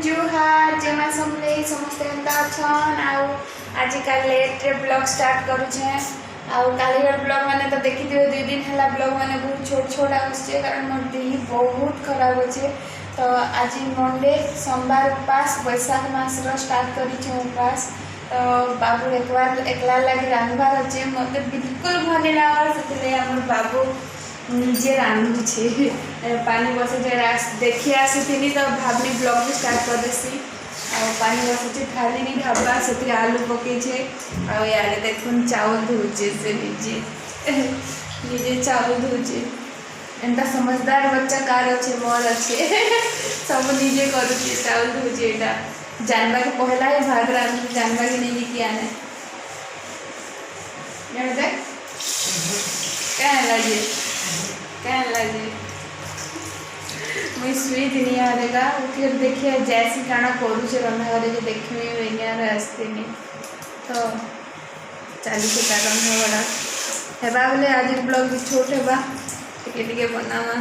जुहार जेमा समले समस्त एंता छन आउ आज का लेट रे ब्लॉग स्टार्ट करू छे आउ कालीर ब्लॉग माने तो देखि दियो 2 दिन हला ब्लॉग माने बहुत छोट छोट आछे कारण मोर देह बहुत खराब होचे। तो आज मंडे सोमवार उपास बैसाख मास रो स्टार्ट करी छे उपास। तो बाबू एकला लगे रांधबार अच्छे मत बिल्कुल भल लगा से आम बाबू निजे रांधुचे पानी बस देखी आसी तो भावनी ब्लॉग भी स्टार्ट कर देसी पानी बस खाली नहीं ढाबा से आलू पकईछे आड़े देखुन चावल धोचे से निजे निजे चावल धोचे एंता समझदार बच्चा कार अच्छे मोर अच्छे सब निजे करुचे चावल धोचे एटा जानवा के पहला ही भाग रहा जानवा के नहीं किया ने क्या लगे मुझे सुई दिन आएगा फिर देखिए जैसी काना करूचे रंधा घर देखिए आसते नहीं तो चली रंधा बड़ा हेबा बोले आज ब्लॉग भी छोट हेबा टिके बनावा।